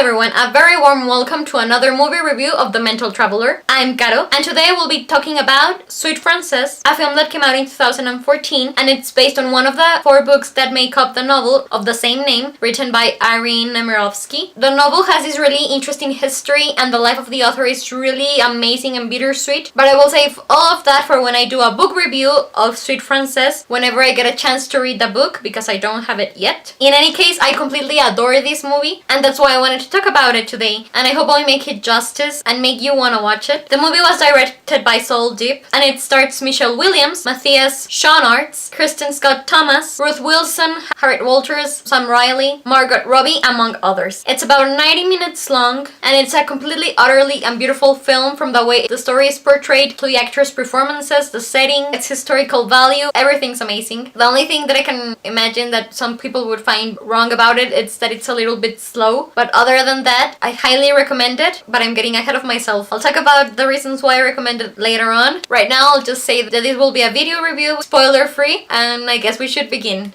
everyone, a very warm welcome to another movie review of The Mental Traveler. I'm Caro, and today we'll be talking about Suite Francaise, a film that came out in 2014, and it's based on one of the 4 books that make up the novel of the same name, written by Irène Nemirovsky. The novel has this really interesting history, and the life of the author is really amazing and bittersweet, but I will save all of that for when I do a book review of Suite Francaise, whenever I get a chance to read the book, because I don't have it yet. In any case, I completely adore this movie, and that's why I wanted to talk about it today, and I hope I'll make it justice and make you want to watch it. The movie was directed by Saul Deep, and it stars Michelle Williams, Matthias Schoenaerts, Kristen Scott Thomas, Ruth Wilson, Harriet Walters, Sam Riley, Margot Robbie, among others. It's about 90 minutes long, and it's a completely, utterly, and beautiful film from the way the story is portrayed to the actors' performances, the setting, its historical value, everything's amazing. The only thing that I can imagine that some people would find wrong about it is that it's a little bit slow, but other than that, I highly recommend it, but I'm getting ahead of myself. I'll talk about the reasons why I recommend it later on. Right now, I'll just say that this will be a video review, spoiler free, and I guess we should begin.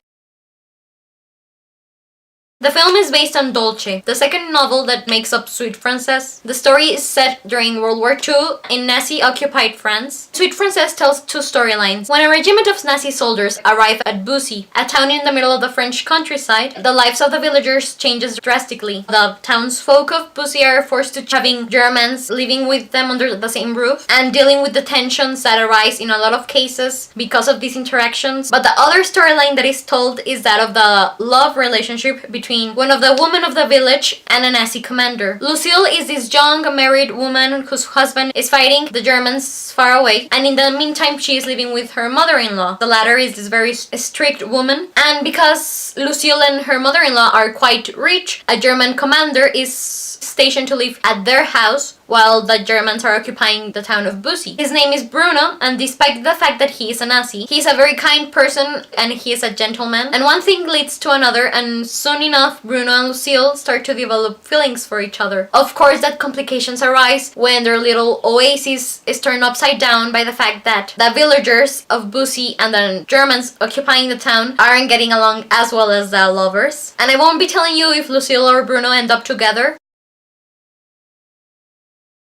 The film is based on Dolce, the second novel that makes up Suite Francaise. The story is set during World War II in Nazi-occupied France. Suite Francaise tells 2 storylines. When a regiment of Nazi soldiers arrive at Bussy, a town in the middle of the French countryside, the lives of the villagers changes drastically. The townsfolk of Bussy are forced to having Germans living with them under the same roof and dealing with the tensions that arise in a lot of cases because of these interactions. But the other storyline that is told is that of the love relationship between one of the women of the village and a Nazi commander. Lucille is this young married woman whose husband is fighting the Germans far away, and in the meantime she is living with her mother-in-law. The latter is this very strict woman, and because Lucille and her mother-in-law are quite rich, a German commander is stationed to live at their house while the Germans are occupying the town of Bussy. His name is Bruno, and despite the fact that he is a Nazi, he is a very kind person and he is a gentleman. And one thing leads to another, and soon enough, Bruno and Lucille start to develop feelings for each other. Of course, that complications arise when their little oasis is turned upside down by the fact that the villagers of Bussy and the Germans occupying the town aren't getting along as well as the lovers. And I won't be telling you if Lucille or Bruno end up together.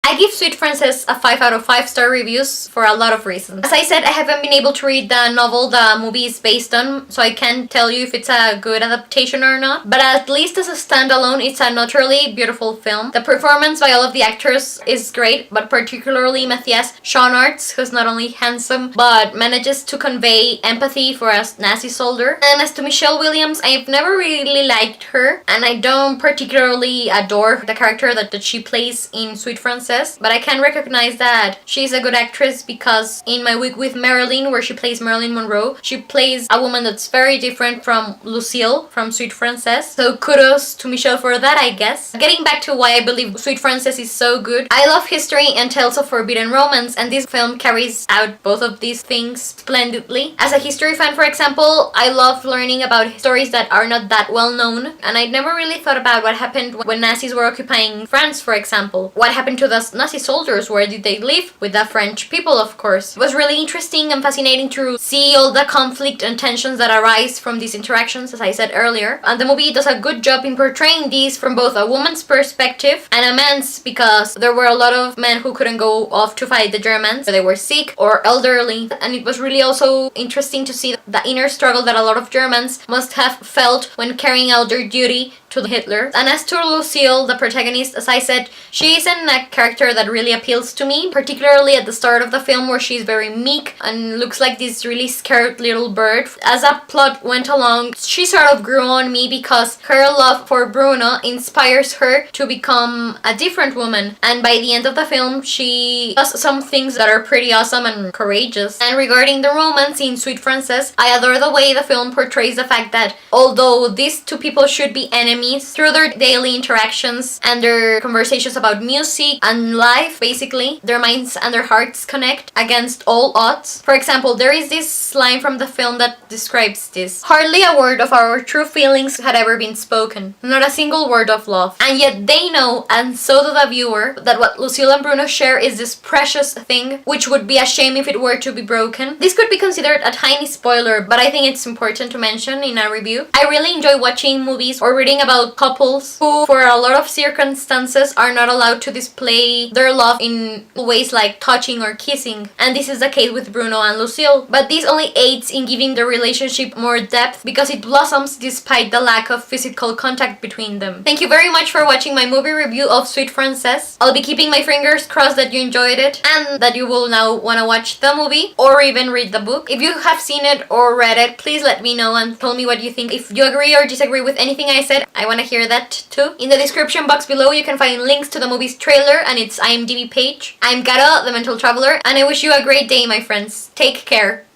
I give Suite Francaise a 5 out of 5 star reviews for a lot of reasons. As I said, I haven't been able to read the novel the movie is based on, so I can't tell you if it's a good adaptation or not. But at least as a standalone, it's a naturally beautiful film. The performance by all of the actors is great, but particularly Matthias Schoenaerts, who's not only handsome, but manages to convey empathy for a Nazi soldier. And as to Michelle Williams, I've never really liked her, and I don't particularly adore the character that she plays in Suite Francaise. But I can recognize that she's a good actress because in My Week with Marilyn, where she plays Marilyn Monroe, she plays a woman that's very different from Lucille from Suite Francaise. So kudos to Michelle for that, I guess. Getting back to why I believe Suite Francaise is so good, I love history and tales of forbidden romance, and this film carries out both of these things splendidly. As a history fan, for example, I love learning about stories that are not that well known, and I'd never really thought about what happened when Nazis were occupying France, for example. What happened to the Nazi soldiers? Where did they live? With the French people, of course. It was really interesting and fascinating to see all the conflict and tensions that arise from these interactions, as I said earlier. And the movie does a good job in portraying these from both a woman's perspective and a man's, because there were a lot of men who couldn't go off to fight the Germans. They were sick or elderly. And it was really also interesting to see the inner struggle that a lot of Germans must have felt when carrying out their duty to Hitler. And as to Lucille, the protagonist, as I said, she isn't a character that really appeals to me, particularly at the start of the film where she's very meek and looks like this really scared little bird. As the plot went along, she sort of grew on me because her love for Bruno inspires her to become a different woman, and by the end of the film she does some things that are pretty awesome and courageous. And regarding the romance in Suite Francaise, I adore the way the film portrays the fact that although these 2 people should be enemies, through their daily interactions and their conversations about music and life, basically, their minds and their hearts connect against all odds. For example, there is this line from the film that describes this. Hardly a word of our true feelings had ever been spoken. Not a single word of love. And yet they know, and so do the viewer, that what Lucille and Bruno share is this precious thing, which would be a shame if it were to be broken. This could be considered a tiny spoiler, but I think it's important to mention in a review. I really enjoy watching movies or reading about about couples who, for a lot of circumstances, are not allowed to display their love in ways like touching or kissing. And this is the case with Bruno and Lucille. But this only aids in giving the relationship more depth because it blossoms despite the lack of physical contact between them. Thank you very much for watching my movie review of Suite Francaise. I'll be keeping my fingers crossed that you enjoyed it and that you will now want to watch the movie or even read the book. If you have seen it or read it, please let me know and tell me what you think. If you agree or disagree with anything I said, I want to hear that too. In the description box below, you can find links to the movie's trailer and its IMDb page. I'm Gara, the Mental Traveler, and I wish you a great day, my friends. Take care.